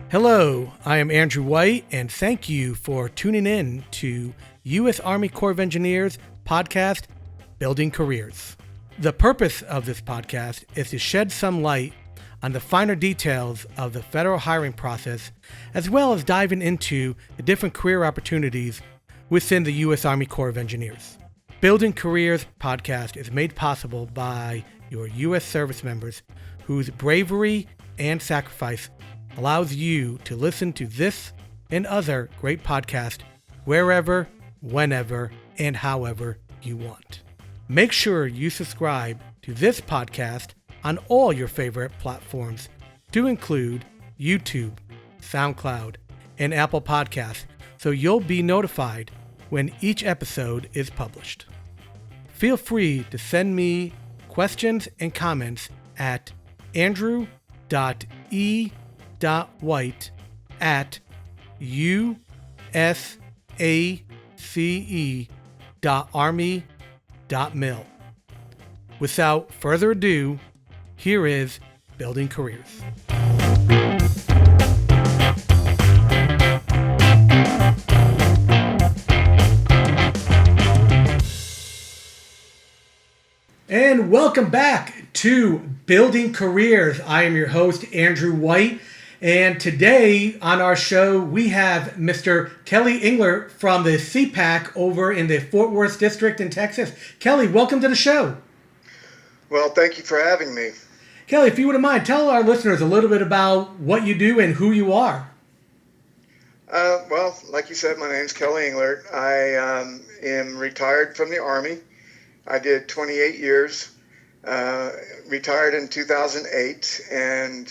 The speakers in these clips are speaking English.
Hello, I am Andrew White, and thank you for tuning in to U.S. Army Corps of Engineers podcast, Building Careers. The purpose of this podcast is to shed some light on the finer details of the federal hiring process, as well as diving into the different career opportunities within the U.S. Army Corps of Engineers. Building Careers podcast is made possible by your U.S. service members whose bravery and sacrifice allows you to listen to this and other great podcasts wherever, whenever, and however you want. Make sure you subscribe to this podcast on all your favorite platforms to include YouTube, SoundCloud, and Apple Podcasts so you'll be notified when each episode is published. Feel free to send me questions and comments at andrew.e.white@usace.army.mil. Without further ado, here is Building Careers. And welcome back to Building Careers. I am your host, Andrew White. And today on our show, we have Mr. Kelly Englert from the CPAC over in the Fort Worth District in Texas. Kelly, welcome to the show. Well, thank you for having me. Kelly, if you wouldn't mind, tell our listeners a little bit about what you do and who you are. Well, like you said, my name's Kelly Englert. I am retired from the Army. I did 28 years, retired in 2008, and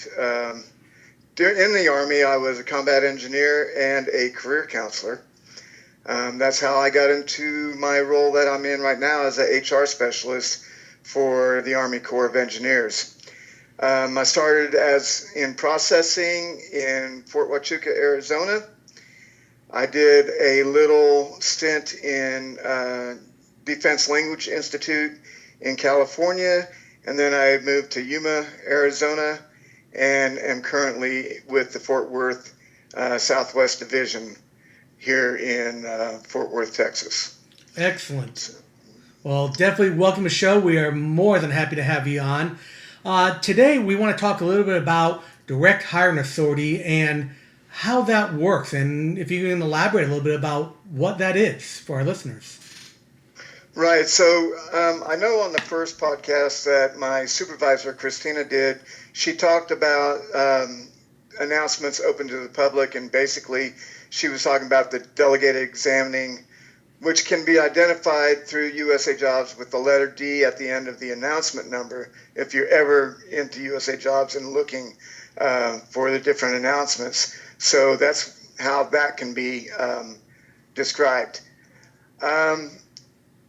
in the Army, I was a combat engineer and a career counselor. That's how I got into my role that I'm in right now as an HR specialist for the Army Corps of Engineers. I started in processing in Fort Huachuca, Arizona. I did a little stint in Defense Language Institute in California, and then I moved to Yuma, Arizona, and am currently with the Fort Worth Southwest Division here in Fort Worth, Texas. Excellent. Well, definitely welcome to the show. We are more than happy to have you on. Today, we want to talk a little bit about direct hiring authority and how that works, and if you can elaborate a little bit about what that is for our listeners. Right. So I know on the first podcast that my supervisor, Christina, did, she talked about announcements open to the public, and basically she was talking about the delegated examining, which can be identified through USAJOBS with the letter D at the end of the announcement number if you're ever into USAJOBS and looking for the different announcements. So that's how that can be described.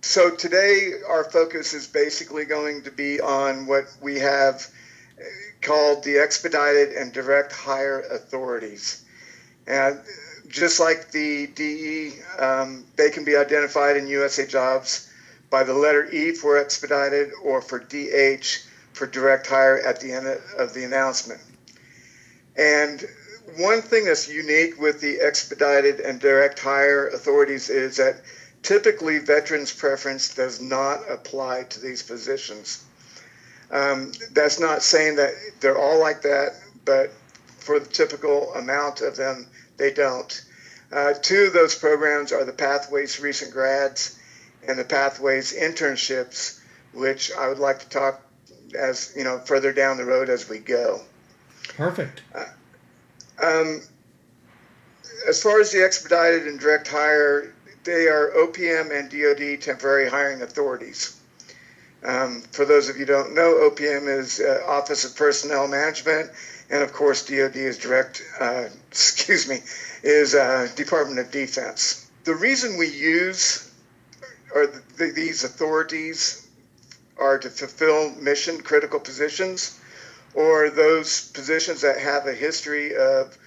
So today our focus is basically going to be on what we have called the Expedited and Direct Hire Authorities. And just like the DE, they can be identified in USAJOBS by the letter E for Expedited or for DH for Direct Hire at the end of the announcement. And one thing that's unique with the Expedited and Direct Hire Authorities is that typically, veterans' preference does not apply to these positions. That's not saying that they're all like that, but for the typical amount of them, they don't. Two of those programs are the Pathways Recent Grads and the Pathways Internships, which I would like to talk as further down the road as we go. Perfect. As far as the Expedited and Direct Hire, they are OPM and DoD temporary hiring authorities. For those of you who don't know, OPM is Office of Personnel Management, and of course DoD is Department of Defense. The reason we use these authorities are to fulfill mission critical positions, or those positions that have a history of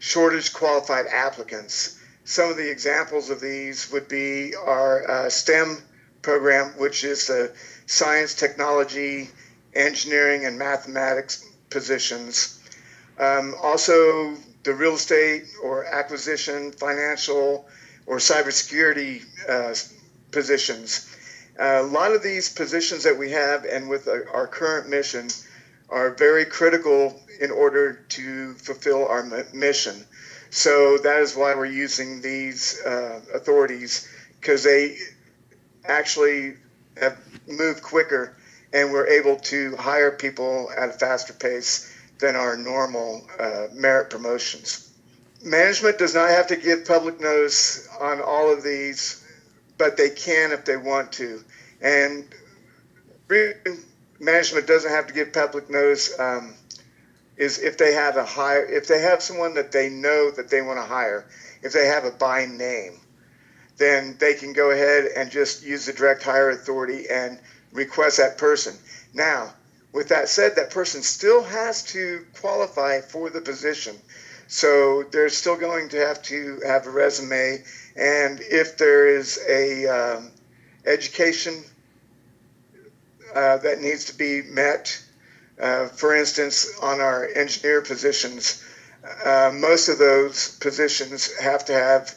shortage qualified applicants. Some of the examples of these would be our STEM program, which is the science, technology, engineering, and mathematics positions. Also, the real estate or acquisition, financial, or cybersecurity positions. A lot of these positions that we have and with our current mission are very critical in order to fulfill our mission. So that is why we're using these authorities, because they actually have moved quicker and we're able to hire people at a faster pace than our normal merit promotions. Management does not have to give public notice on all of these, but they can if they want to. And management doesn't have to give public notice is if they have if they have someone that they know that they want to hire, if they have a by name, then they can go ahead and just use the direct hire authority and request that person. Now, with that said, that person still has to qualify for the position. So they're still going to have a resume, and if there is a education that needs to be met, for instance, on our engineer positions, most of those positions have to have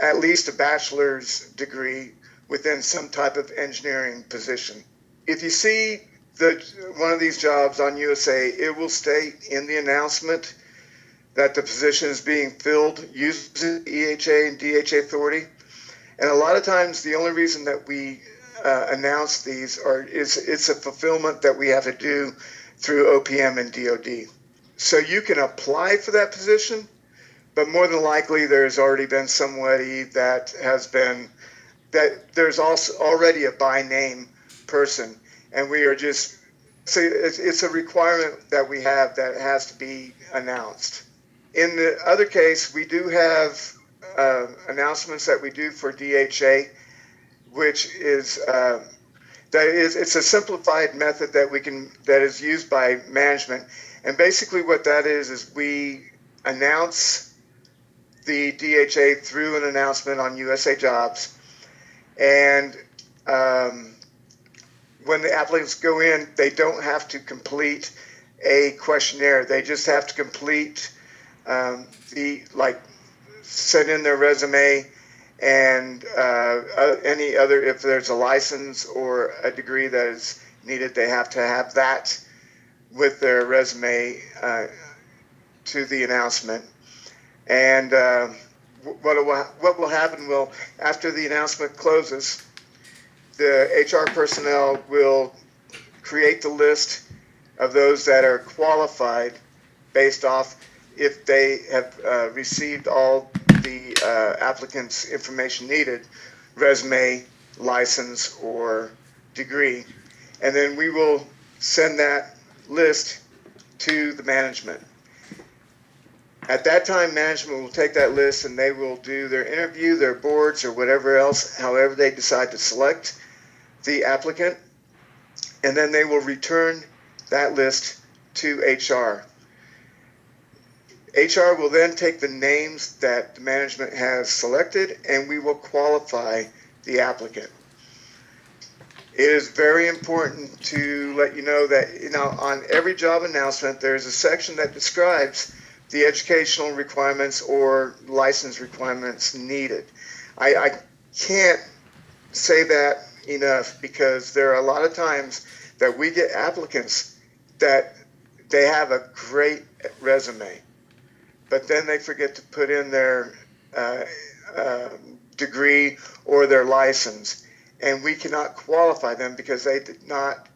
at least a bachelor's degree within some type of engineering position. If you see one of these jobs on USA, it will state in the announcement that the position is being filled using EHA and DHA authority. And a lot of times the only reason that we announce these is it's a fulfillment that we have to do through OPM and DOD. So you can apply for that position, but more than likely there's already been somebody that there's also already a by name person, and we are just, so it's a requirement that we have that has to be announced. In the other case, we do have announcements that we do for DHA, which is it's a simplified method that is used by management. And basically what that is we announce the DHA through an announcement on USAJOBS. And when the applicants go in, they don't have to complete a questionnaire. They just have to complete send in their resume and any other, if there's a license or a degree that is needed, they have to have that with their resume to the announcement. And what will happen after the announcement closes, the HR personnel will create the list of those that are qualified based off if they have received all the applicant's information needed, resume, license, or degree. And then we will send that list to the management. At that time, management will take that list and they will do their interview, their boards, or whatever else, however they decide to select the applicant. And then they will return that list to HR. HR will then take the names that the management has selected and we will qualify the applicant. It is very important to let you know that on every job announcement there's a section that describes the educational requirements or license requirements needed. I can't say that enough because there are a lot of times that we get applicants that they have a great resume, but then they forget to put in their degree or their license, and we cannot qualify them because they did not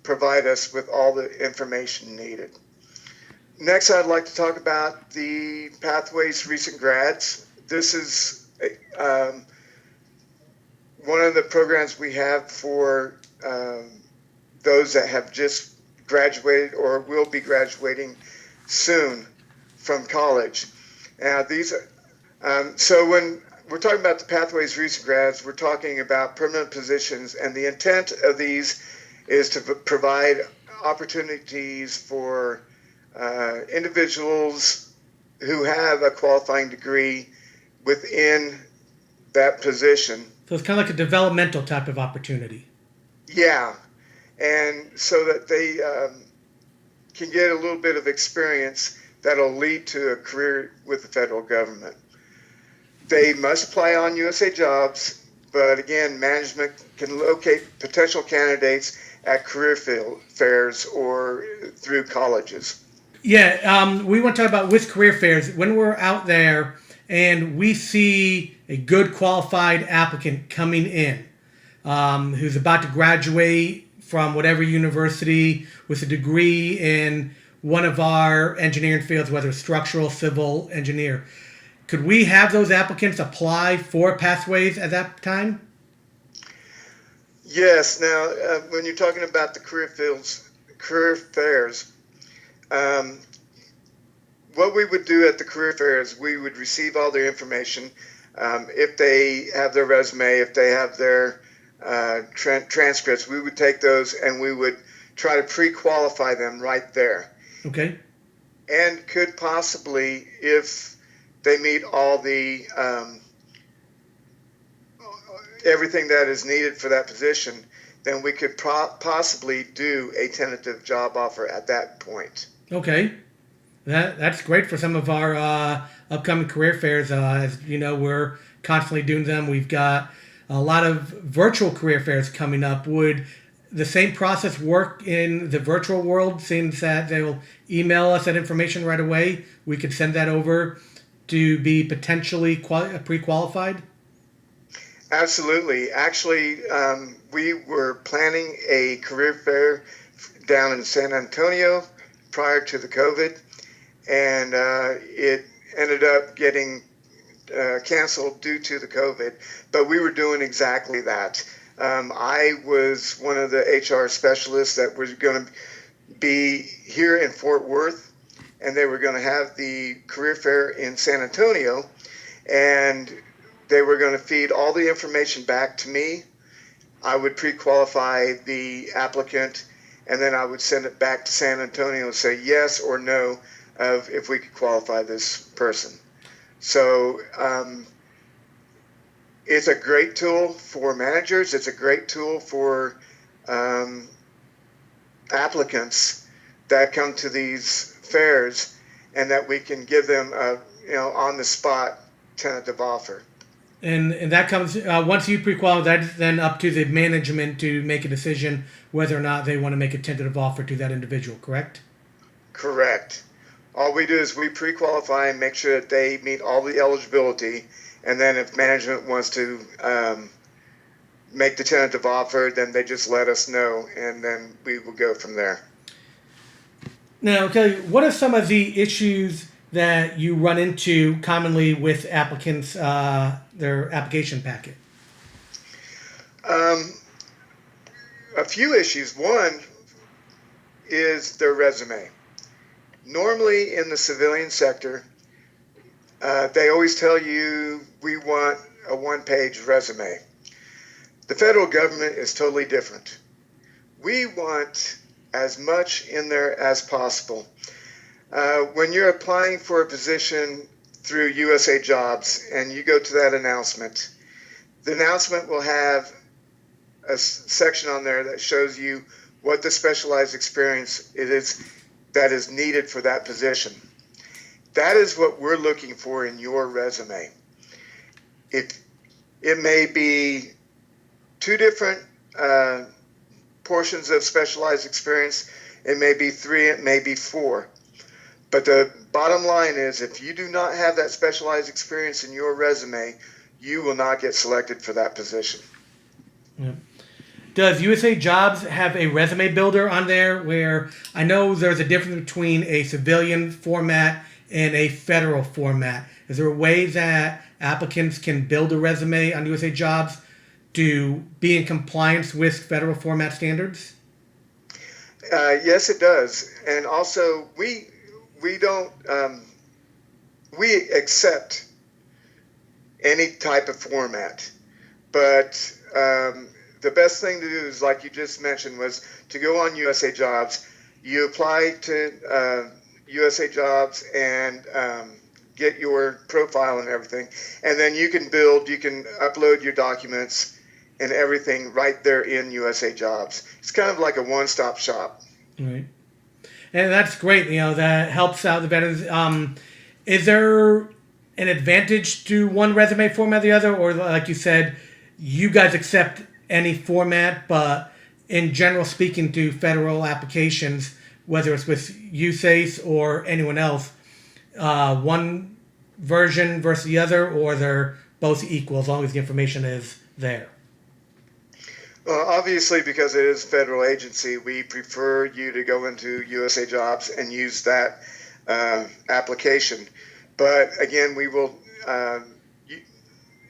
provide us with all the information needed. Next, I'd like to talk about the Pathways recent grads. This is one of the programs we have for those that have just graduated or will be graduating soon from college. Now, these are, so when we're talking about the Pathways recent grads, we're talking about permanent positions, and the intent of these is to provide opportunities for individuals who have a qualifying degree within that position. So it's kind of like a developmental type of opportunity. Yeah, and so that they can get a little bit of experience that'll lead to a career with the federal government. They must apply on USAJOBS, but again, management can locate potential candidates at career fairs or through colleges. Yeah, we want to talk about with career fairs. When we're out there and we see a good qualified applicant coming in who's about to graduate from whatever university with a degree in one of our engineering fields, whether it's structural, civil, engineer, could we have those applicants apply for Pathways at that time? Yes. Now, when you're talking about the career fairs, what we would do at the career fairs, we would receive all their information. If they have their resume, if they have their transcripts, we would take those and we would try to pre-qualify them right there. Okay. And could possibly, if they meet all the everything that is needed for that position, then we could possibly do a tentative job offer at that point. Okay. That's great for some of our upcoming career fairs. As you know, we're constantly doing them. We've got a lot of virtual career fairs coming up. Would the same process work in the virtual world, since that they'll email us that information right away? We could send that over to be potentially pre-qualified? Absolutely. Actually, we were planning a career fair down in San Antonio prior to the COVID, and it ended up getting canceled due to the COVID, but we were doing exactly that. I was one of the HR specialists that was going to be here in Fort Worth, and they were going to have the career fair in San Antonio, and they were going to feed all the information back to me. I would pre-qualify the applicant, and then I would send it back to San Antonio and say yes or no of if we could qualify this person. So it's a great tool for managers. It's a great tool for applicants that come to these fairs, and that we can give them a on the spot tentative offer. And that comes once you pre-qualify. That's then up to the management to make a decision whether or not they want to make a tentative offer to that individual. Correct? Correct. All we do is we pre-qualify and make sure that they meet all the eligibility, and then if management wants to make the tentative offer, then they just let us know, and then we will go from there. Now, Kelly, what are some of the issues that you run into commonly with applicants, their application packet? A few issues. One is their resume. Normally in the civilian sector, they always tell you we want a one-page resume. The federal government is totally different. We want as much in there as possible. When you're applying for a position through USAJOBS and you go to that announcement, the announcement will have a section on there that shows you what the specialized experience it is that is needed for that position. That is what we're looking for in your resume. It may be two different portions of specialized experience. It may be three, it may be four. But the bottom line is, if you do not have that specialized experience in your resume, you will not get selected for that position. Yeah. Does USAJOBS have a resume builder on there, where I know there's a difference between a civilian format and a federal format? Is there a way that applicants can build a resume on USAJOBS to be in compliance with federal format standards? Yes, it does. And also, we don't we accept any type of format, but the best thing to do is, like you just mentioned, was to go on USAJOBS. You apply to USAJOBS and get your profile and everything, and then you can upload your documents and everything right there in USAJOBS. It's kind of like a one-stop shop. Right. And that's great. That helps out the veterans. Is there an advantage to one resume format or the other? Or like you said, you guys accept any format, but in general speaking to federal applications, whether it's with USACE or anyone else, one version versus the other, or they're both equal as long as the information is there? Well, obviously, because it is a federal agency, we prefer you to go into USAJOBS and use that application. But again, we will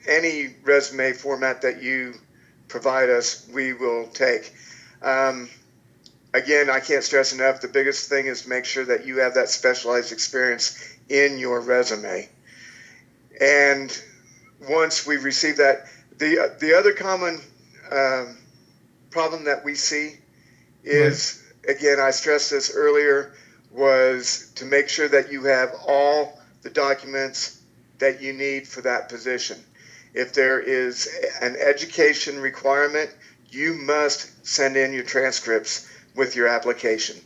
any resume format that you provide us, we will take. Again, I can't stress enough, the biggest thing is to make sure that you have that specialized experience in your resume. And once we receive that, the other common problem that we see is, again, I stressed this earlier, was to make sure that you have all the documents that you need for that position. If there is an education requirement, you must send in your transcripts with your application.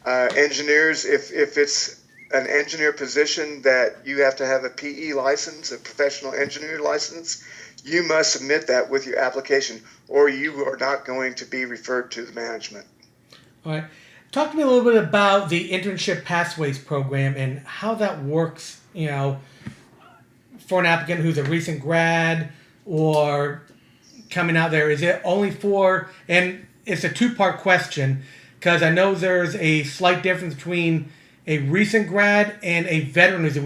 Engineers, if it's an engineer position that you have to have a PE license, a professional engineer license, you must submit that with your application, or you are not going to be referred to the management. All right. Talk to me a little bit about the Internship Pathways program and how that works, for an applicant who's a recent grad or coming out there. Is it only for, and it's a two-part question, because I know there's a slight difference between a recent grad and a veteran who's a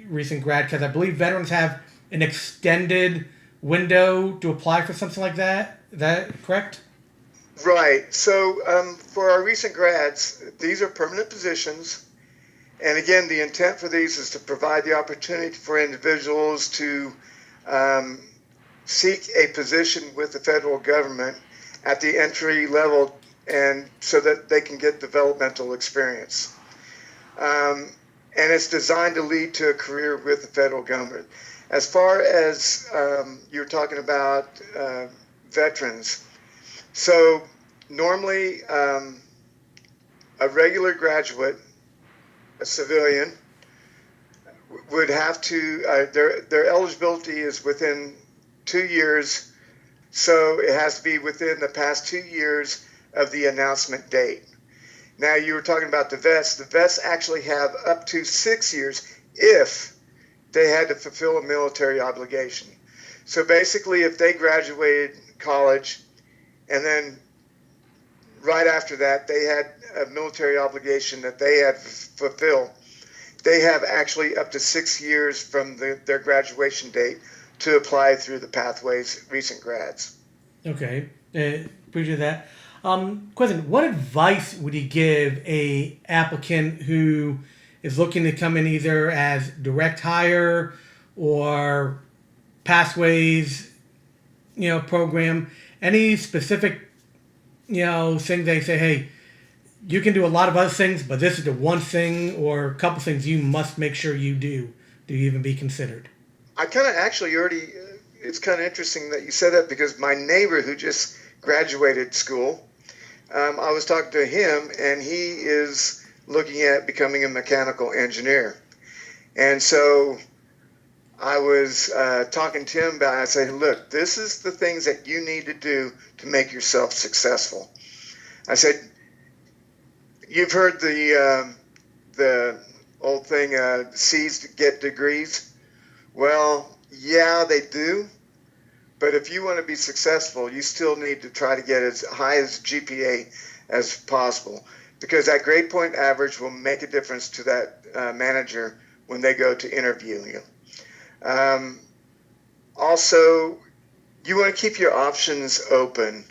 recent grad, because I believe veterans have an extended window to apply for something like that. Is that correct? Right. So for our recent grads, these are permanent positions. And again, the intent for these is to provide the opportunity for individuals to seek a position with the federal government at the entry level, and so that they can get developmental experience. And it's designed to lead to a career with the federal government. As far as you're talking about veterans, so normally a regular graduate, a civilian, would have to, their eligibility is within 2 years, so it has to be within the past 2 years of the announcement date. Now, you were talking about the vets. The vets actually have up to 6 years if they had to fulfill a military obligation. So basically, if they graduated college and then right after that they had a military obligation that they had to fulfill, they have actually up to 6 years from their graduation date to apply through the Pathways recent grads. Okay, appreciate that. Question, what advice would you give a applicant who is looking to come in either as direct hire or Pathways, program? Any specific, thing they say, hey, you can do a lot of other things, but this is the one thing or a couple things you must make sure you do to even be considered? I kind of actually already, it's kind of interesting that you said that, because my neighbor who just graduated school, I was talking to him, and he is looking at becoming a mechanical engineer. And so I was talking to him about it. I said, look, this is the things that you need to do to make yourself successful. I said, you've heard the old thing, C's get degrees. Well, yeah, they do. But if you want to be successful, you still need to try to get as high as GPA as possible, because that grade point average will make a difference to that manager when they go to interview you. Also, you want to keep your options open.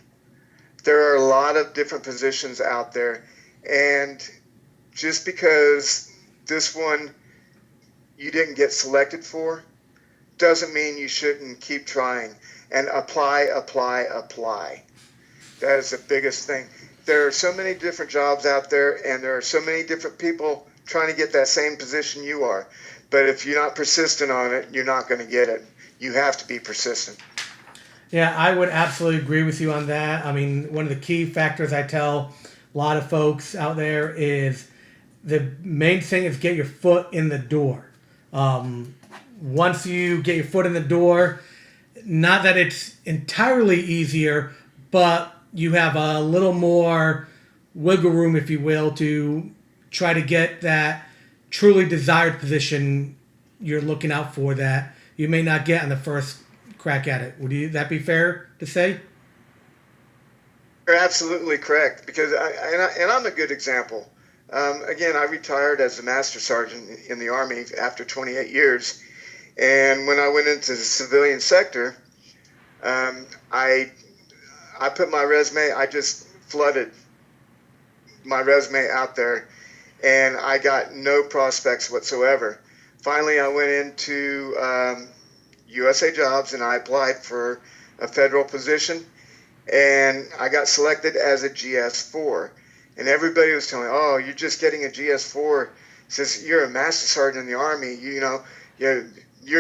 There are a lot of different positions out there, and just because this one you didn't get selected for doesn't mean you shouldn't keep trying and apply. That is the biggest thing. There are so many different jobs out there, and there are so many different people trying to get that same position you are. But if you're not persistent on it, you're not going to get it. You have to be persistent. Yeah, I would absolutely agree with you on that. I mean, one of the key factors I tell a lot of folks out there is the main thing is get your foot in the door. Once you get your foot in the door, not that it's entirely easier, but you have a little more wiggle room, if you will, to try to get that truly desired position you're looking out for that you may not get on the first crack at it. Would that be fair to say? You're absolutely correct, because I'm a good example. Again, I retired as a master sergeant in the Army after 28 years. And when I went into the civilian sector, I put my resume, I just flooded my resume out there, and I got no prospects whatsoever. Finally, I went into USAJOBS and I applied for a federal position, and I got selected as a GS4. And everybody was telling me, "Oh, you're just getting a GS4. Since you're a master sergeant in the Army, you're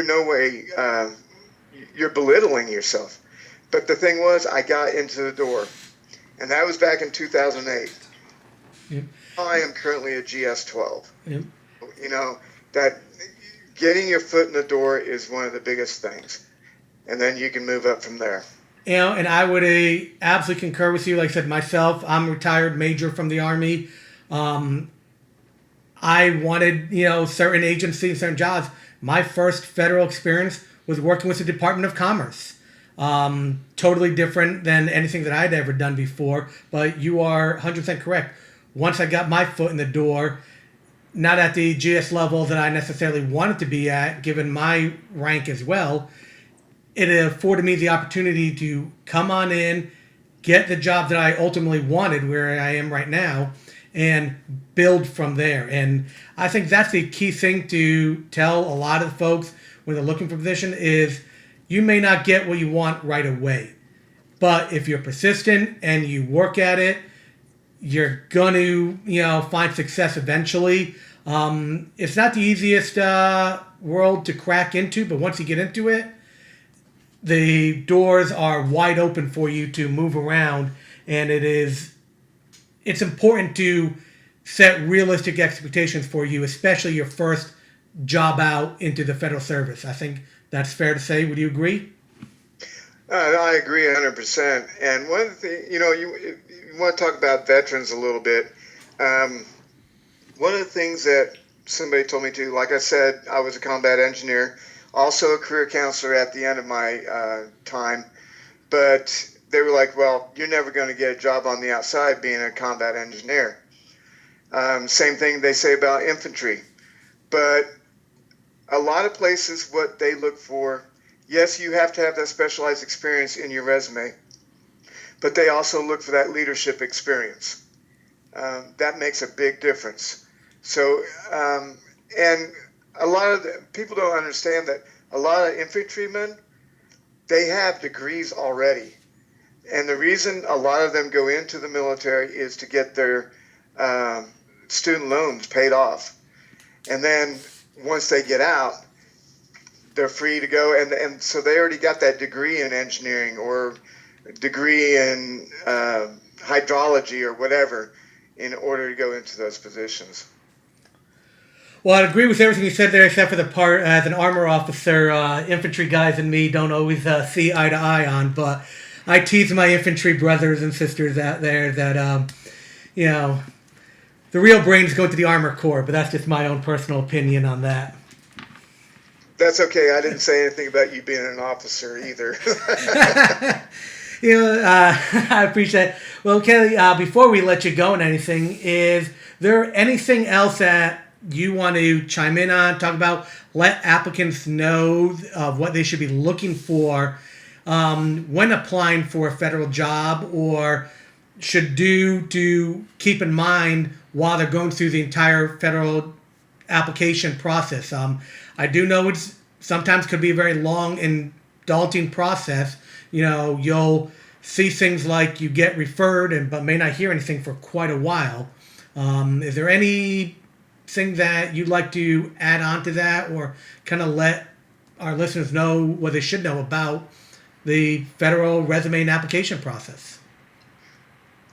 no way, you're belittling yourself." But the thing was, I got into the door, and that was back in 2008. Yep. I am currently a GS12. Yep. That getting your foot in the door is one of the biggest things, and then you can move up from there. And I would absolutely concur with you. Like I said, myself, I'm a retired major from the Army. I wanted, certain agencies, certain jobs. My first federal experience was working with the Department of Commerce. Totally different than anything that I'd ever done before. But you are 100% correct. Once I got my foot in the door, not at the GS level that I necessarily wanted to be at, given my rank as well, it afforded me the opportunity to come on in, get the job that I ultimately wanted, where I am right now, and build from there. And I think that's the key thing to tell a lot of folks when they're looking for a position is you may not get what you want right away. But if you're persistent and you work at it, you're going to, find success eventually. It's not the easiest world to crack into, but once you get into it, the doors are wide open for you to move around, and it's important to set realistic expectations for you, especially your first job out into the federal service. I think that's fair to say. Would you agree? I agree 100%. And one of the things, you want to talk about veterans a little bit. One of the things that somebody told me to, like I said, I was a combat engineer, also a career counselor at the end of my time, but they were like, "Well, you're never going to get a job on the outside being a combat engineer." Same thing they say about infantry. But a lot of places, what they look for, yes, you have to have that specialized experience in your resume, but they also look for that leadership experience. That makes a big difference. So, and a lot of people don't understand that a lot of infantrymen, they have degrees already. And the reason a lot of them go into the military is to get their student loans paid off. And then once they get out, they're free to go. And so they already got that degree in engineering or degree in hydrology or whatever in order to go into those positions. Well, I agree with everything you said there, except for the part as an armor officer, infantry guys and me don't always see eye to eye on. But I tease my infantry brothers and sisters out there that, the real brains go to the Armor Corps, but that's just my own personal opinion on that. That's okay. I didn't say anything about you being an officer either. I appreciate it. Well, Kelly, before we let you go on anything, is there anything else that you want to chime in on, talk about, let applicants know of what they should be looking for when applying for a federal job, or should do to keep in mind while they're going through the entire federal application process? I do know it's sometimes could be a very long and daunting process. You'll see things like you get referred but may not hear anything for quite a while. Is there any anything that you'd like to add on to that, or kind of let our listeners know what they should know about the federal resume and application process?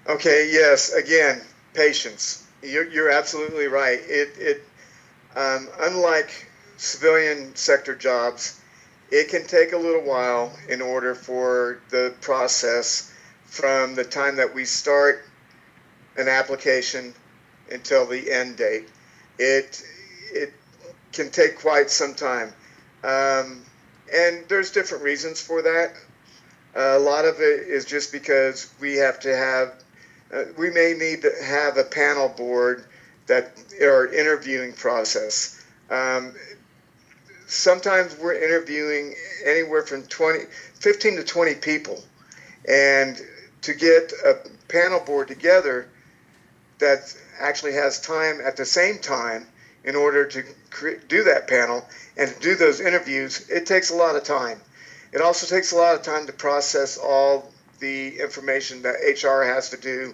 Okay, yes. Again, patience. You're absolutely right. Unlike civilian sector jobs, it can take a little while in order for the process from the time that we start an application until the end date. It can take quite some time. And there's different reasons for that. A lot of it is just because we have to have, we may need to have a panel board that or interviewing process. Sometimes we're interviewing anywhere from 15 to 20 people. And to get a panel board together that actually has time at the same time in order to do that panel and to do those interviews, it takes a lot of time. It also takes a lot of time to process all the information that HR has to do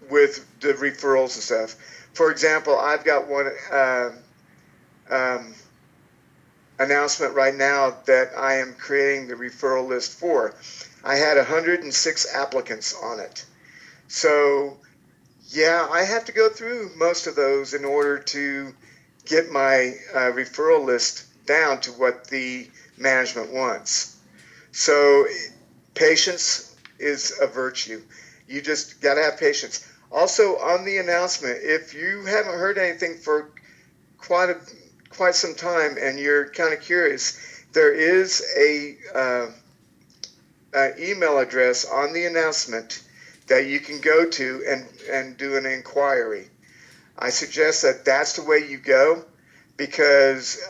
with the referrals and stuff. For example, I've got one announcement right now that I am creating the referral list for. I had 106 applicants on it. So, yeah, I have to go through most of those in order to get my referral list down to what the management wants. So, patience is a virtue. You just got to have patience. Also, on the announcement, if you haven't heard anything for quite some time and you're kind of curious, there is a email address on the announcement that you can go to and do an inquiry. I suggest that that's the way you go, because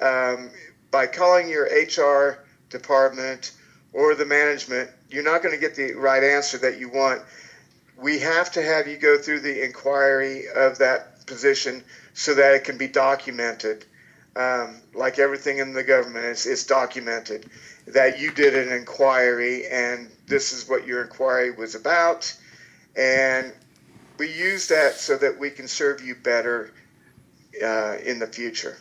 by calling your HR department or the management, you're not going to get the right answer that you want. We have to have you go through the inquiry of that position so that it can be documented. Like everything in the government, it's documented that you did an inquiry and this is what your inquiry was about. And we use that so that we can serve you better in the future.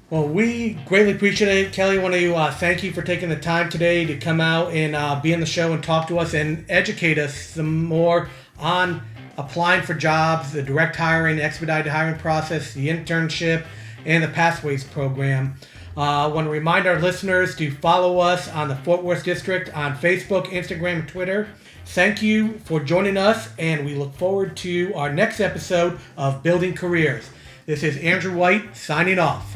Well, we greatly appreciate it. Kelly, I want to thank you for taking the time today to come out and be on the show and talk to us and educate us some more on applying for jobs, the direct hiring, expedited hiring process, the internship, and the Pathways program. I want to remind our listeners to follow us on the Fort Worth District on Facebook, Instagram, and Twitter. Thank you for joining us, and we look forward to our next episode of Building Careers. This is Andrew White signing off.